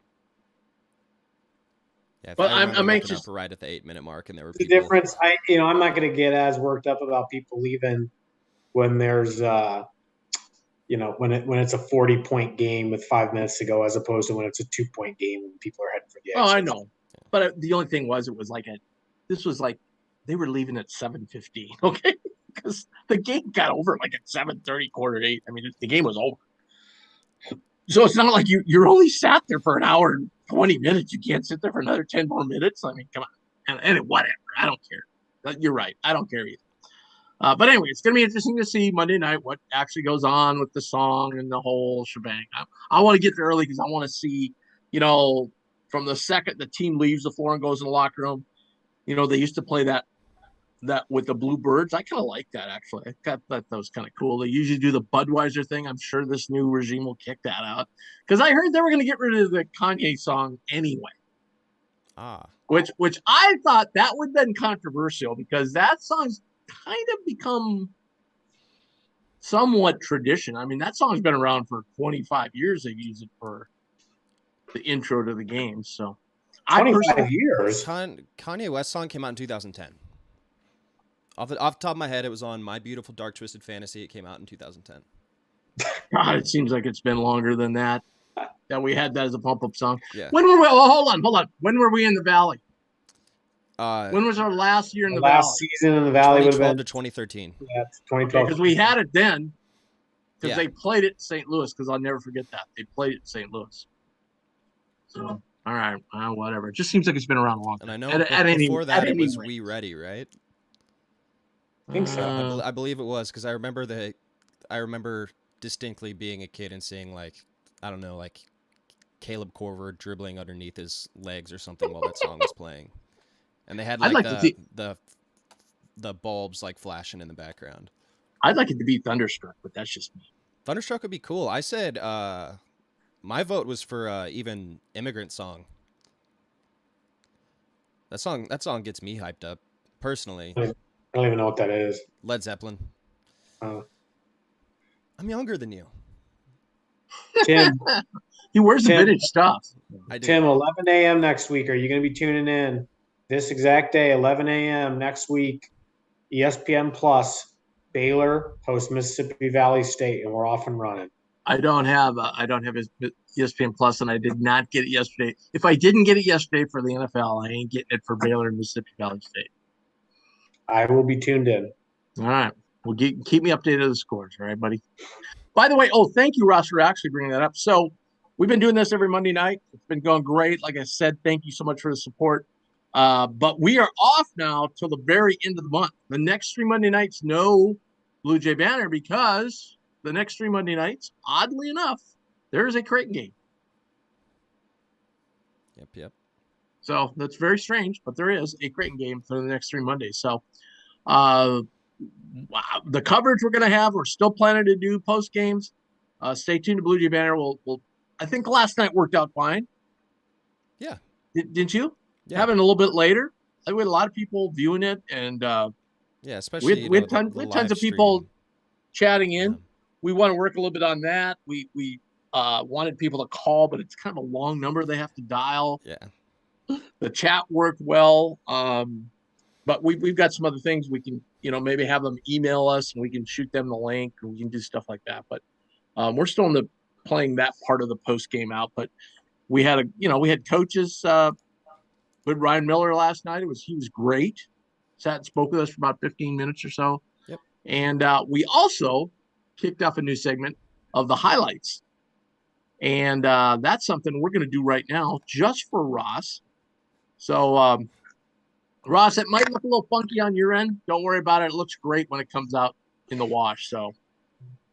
Yeah, but I'm anxious. Right at the 8 minute mark, and there were the difference. I'm not going to get as worked up about people leaving when there's, when it's a 40-point game with 5 minutes to go, as opposed to when it's a 2-point game and people are heading for the exit. Oh, I know. But the only thing was, this was like they were leaving at 7:15. Okay. Because the game got over like at 7:30, 7:45. I mean, the game was over. So it's not like you're only sat there for an hour and 20 minutes. You can't sit there for another 10 more minutes. I mean, come on. And whatever. I don't care. You're right. I don't care either. But anyway, it's going to be interesting to see Monday night what actually goes on with the song and the whole shebang. I want to get there early because I want to see, from the second the team leaves the floor and goes in the locker room, they used to play that with the Bluebirds. I kind of like that, actually. I thought that was kind of cool. They usually do the Budweiser thing. I'm sure this new regime will kick that out because I heard they were going to get rid of the Kanye song anyway. Which I thought that would have been controversial because that song's kind of become somewhat tradition. I mean, that song's been around for 25 years. They've used it for the intro to the game. So 25 years. Kanye West song came out in 2010. Off the top of my head, it was on My Beautiful Dark Twisted Fantasy. It came out in 2010. God, it seems like it's been longer than that we had that as a pump-up song. Yeah. When were we? Oh, hold on. When were we in the Valley? When was our last year in the Valley? Last season in the Valley would have been to 2013. Yeah, 2012. Because we had it then. Because they played it in St. Louis. Because I'll never forget that they played it in St. Louis. So all right, whatever. It just seems like it's been around a long time. And I know before that it was We Ready, right? I think so. I believe it was because I remember I remember distinctly being a kid and seeing I don't know, Caleb Corver dribbling underneath his legs or something while that song was playing, and they had I'd like to see. the bulbs flashing in the background. I'd like it to be Thunderstruck, but that's just me. Thunderstruck would be cool. I said my vote was for even Immigrant Song. That song gets me hyped up personally. I don't even know what that is. Led Zeppelin. I'm younger than you. Tim, He wears the vintage stuff. I do. Tim, 11 a.m. next week. Are you going to be tuning in this exact day, 11 a.m. next week? ESPN Plus, Baylor hosts Mississippi Valley State, and we're off and running. I don't have his ESPN Plus, and I did not get it yesterday. If I didn't get it yesterday for the NFL, I ain't getting it for Baylor and Mississippi Valley State. I will be tuned in. All right. Well, keep me updated on the scores. All right, buddy. By the way, thank you, Ross, for actually bringing that up. So we've been doing this every Monday night. It's been going great. Like I said, thank you so much for the support. But we are off now till the very end of the month. The next 3 Monday nights, no Bluejay Banter, because the next 3 Monday nights, oddly enough, there is a Creighton game. Yep. So that's very strange, but there is a Creighton game for the next 3 Mondays. So the coverage we're going to have, we're still planning to do post games. Stay tuned to Bluejay Banter. We'll I think last night worked out fine. Yeah. Didn't you? Yeah. Having a little bit later. We had a lot of people viewing it, and yeah, especially we had tons of people chatting in. Yeah. We want to work a little bit on that. We wanted people to call, but it's kind of a long number they have to dial. Yeah. The chat worked well, but we've got some other things we can, maybe have them email us and we can shoot them the link, and we can do stuff like that. But we're still playing that part of the post game out. But we had coaches. With Ryan Miller last night, he was great. Sat and spoke with us for about 15 minutes or so. Yep. And we also kicked off a new segment of the highlights. And that's something we're going to do right now just for Ross. So, Ross, it might look a little funky on your end. Don't worry about it. It looks great when it comes out in the wash. So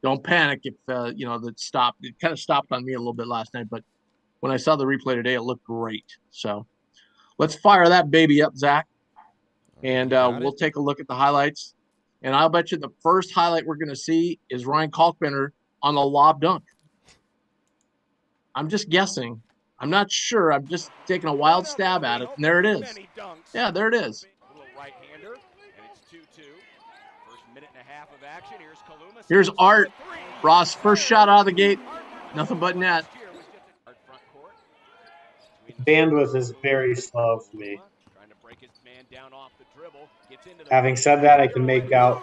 don't panic if, that stopped. It kind of stopped on me a little bit last night. But when I saw the replay today, it looked great. So let's fire that baby up, Zach. And we'll take a look at the highlights. And I'll bet you the first highlight we're going to see is Ryan Kalkbrenner on the lob dunk. I'm just guessing. I'm not sure. I'm just taking a wild stab at it. And there it is. Yeah, there it is. Right-hander, and it's 2-2. First minute and a half of action. Here's Art. Ross, first shot out of the gate. Nothing but net. Bandwidth is very slow for me. Having said that, I can make out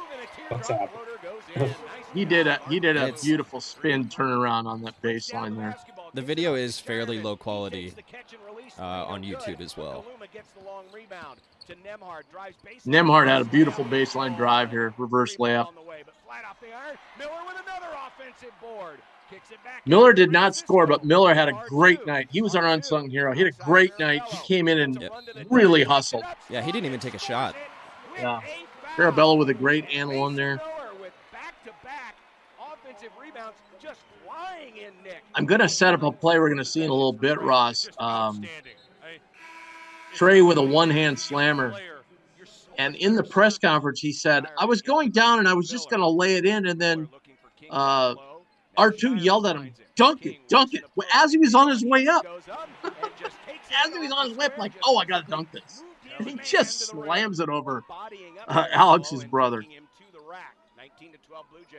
what's happening. He did a beautiful spin turnaround on that baseline there. The video is fairly low quality on YouTube as well. Nemhard had a beautiful baseline drive here, reverse layup. Miller did not score, but Miller had a great night. He was our unsung hero. He had a great night. He came in and really hustled. Yeah, he didn't even take a shot. Yeah. Farabello with a great and one there. I'm going to set up a play we're going to see in a little bit, Ross. Trey with a one-hand slammer. And in the press conference, he said, I was going down and I was just going to lay it in, and then R2 yelled at him, dunk it. As he was on his way up. As he was on his way up, like, oh, I got to dunk this. And he just slams it over Alex's brother.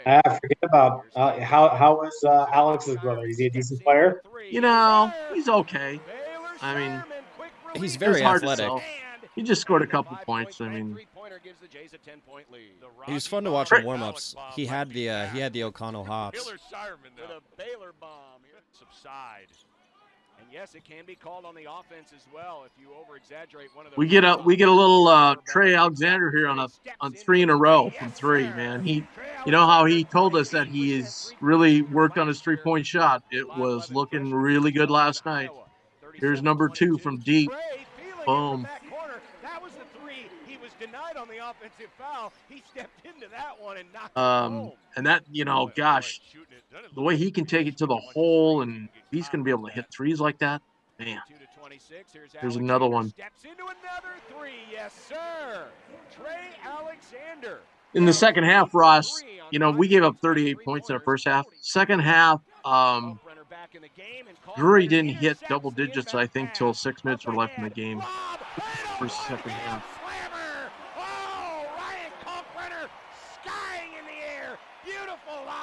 Forget about how is Alex's brother? Is he a decent player? He's okay. I mean, he's very athletic. He just scored a couple points. I mean, he was fun to watch in warm-ups. He had the O'Connell hops. And yes, it can be called on the offense as well if you over-exaggerate one of the. We get a little Trey Alexander here on 3 in a row from 3. Man, how he told us that he is really worked on his 3-point shot. It was looking really good last night. Here's number 2 from deep. Boom. denied on the offensive foul. He stepped into that one and knocked it home. And that, gosh, the way he can take it to the hole, and he's going to be able to hit threes like that, man. 2-26. There's another one. Steps into another three. Yes, sir. Trey Alexander. In the second half, Ross, we gave up 38 points in the first half. Second half, Drury didn't hit double digits, I think, till 6 minutes were left in the game. First, second half.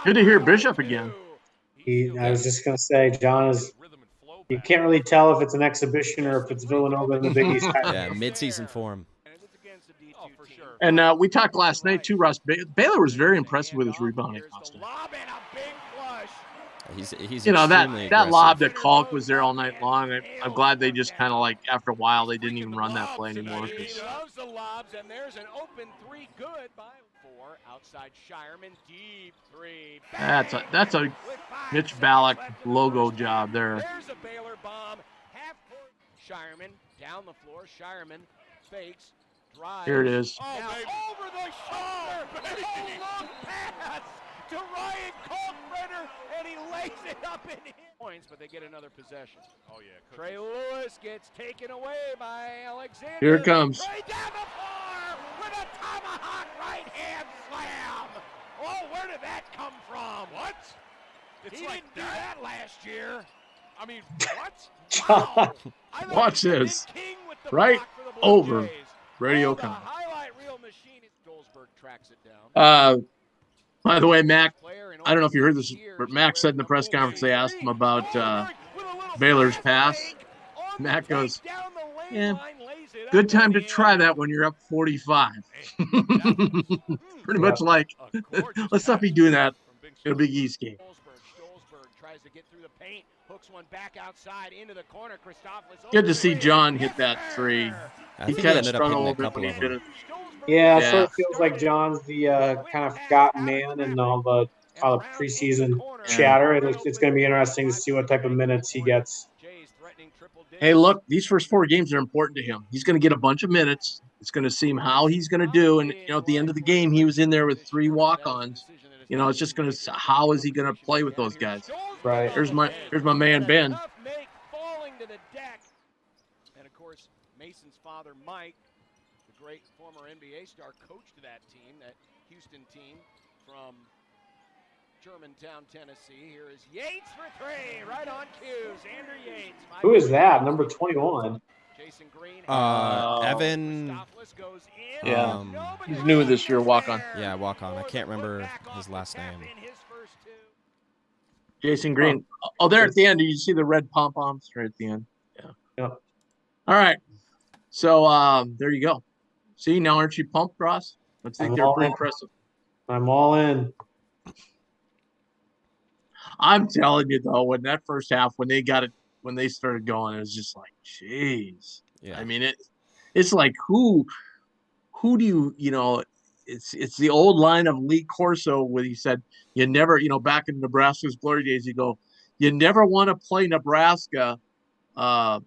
Good to hear Bishop again. I was just going to say, John you can't really tell if it's an exhibition or if it's Villanova in the Big East. Yeah, midseason form. And we talked last night too, Ross. Baylor was very impressive with his rebounding. He's that lob to Kalk was there all night long. I'm glad they just kind of after a while they didn't even run that play anymore. He loves the lobs, and there's an open three, good by 4. Outside Shireman, deep three. That's a Mitch Ballack logo job there. There's a Baylor bomb. Half court. Shireman down the floor. Shireman fakes. Drives. Here it is. Over the shoulder. Long pass to Ryan Kalkbrenner, and he lays it up in points, but they get another possession. Oh, yeah. Trey Lewis gets taken away by Alexander. Here it comes. Trey down the floor with a tomahawk right-hand slam. Oh, where did that come from? What? He didn't do that last year. I mean, what? Wow. Watch this. Right over Radio Com. Highlight reel machine. Goldsberg tracks it down. By the way, Mac, I don't know if you heard this, but Mac said in the press conference they asked him about Baylor's pass. Mac goes, yeah, good time to try that when you're up 45. Pretty much let's not be doing that in a Big East game. Tries to get through the paint, hooks one back outside into the corner. Good to see John hit that three. He kind of struggled a little bit when he did it. Yeah, it sort of feels like John's the kind of forgotten man in all the preseason chatter. It's going to be interesting to see what type of minutes he gets. Hey, look, these first 4 games are important to him. He's going to get a bunch of minutes. It's going to seem how he's going to do. And, at the end of the game, he was in there with 3 walk-ons. It's just going to – how is he going to play with those guys? Right. Here's my man, Ben. And, of course, Mason's father, Mike, the great former NBA star, coached that team, that Houston team from Germantown, Tennessee. Here is Yates for 3, right on cue. Xander Yates. Who is that? Number 21. Jason Green. Evan. Goes in. Yeah. He's new this year, walk-on. Yeah, walk-on. I can't remember his last name. Jason Green. Oh, there at the end. Do you see the red pom-poms right at the end? Yeah. Yep. All right. So there you go. See, now aren't you pumped, Ross? I think they're pretty impressive. I'm all in. I'm telling you, though, when that first half, when they started going, it was just like, jeez. Yeah. I mean, it's like who do you it's the old line of Lee Corso when he said, you never, back in Nebraska's glory days, you go, you never want to play Nebraska at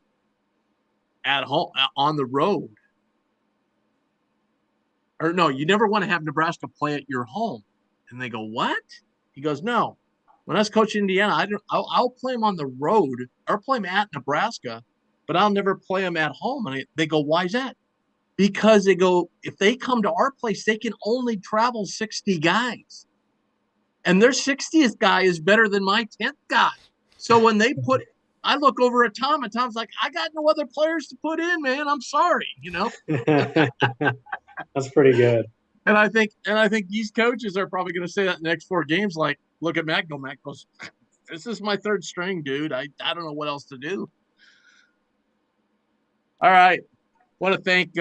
home on the road. Or no, you never want to have Nebraska play at your home. And they go, what? He goes, no. When I was coaching Indiana, I'll play them on the road or play them at Nebraska, but I'll never play them at home. And they go, why is that? Because they go, if they come to our place, they can only travel 60 guys. And their 60th guy is better than my 10th guy. So when they I look over at Tom, and Tom's like, I got no other players to put in, man. I'm sorry, That's pretty good. And I think these coaches are probably going to say that in the next 4 games. Like, look at Mac. Mac goes, this is my 3rd string, dude. I don't know what else to do. All right. Want to thank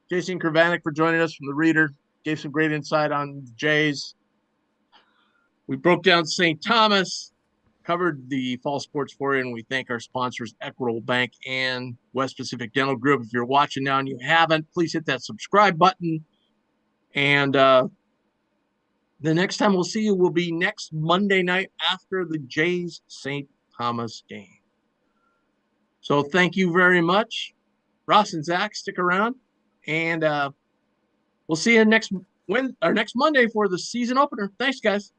Jason Kravanek for joining us from the Reader. Gave some great insight on the Jays. We broke down St. Thomas, covered the fall sports for you, and we thank our sponsors, Equitable Bank and West Pacific Dental Group. If you're watching now and you haven't, please hit that subscribe button. And the next time we'll see you will be next Monday night after the Jays St. Thomas game. So thank you very much. Ross and Zach, stick around. And we'll see you next Monday for the season opener. Thanks, guys.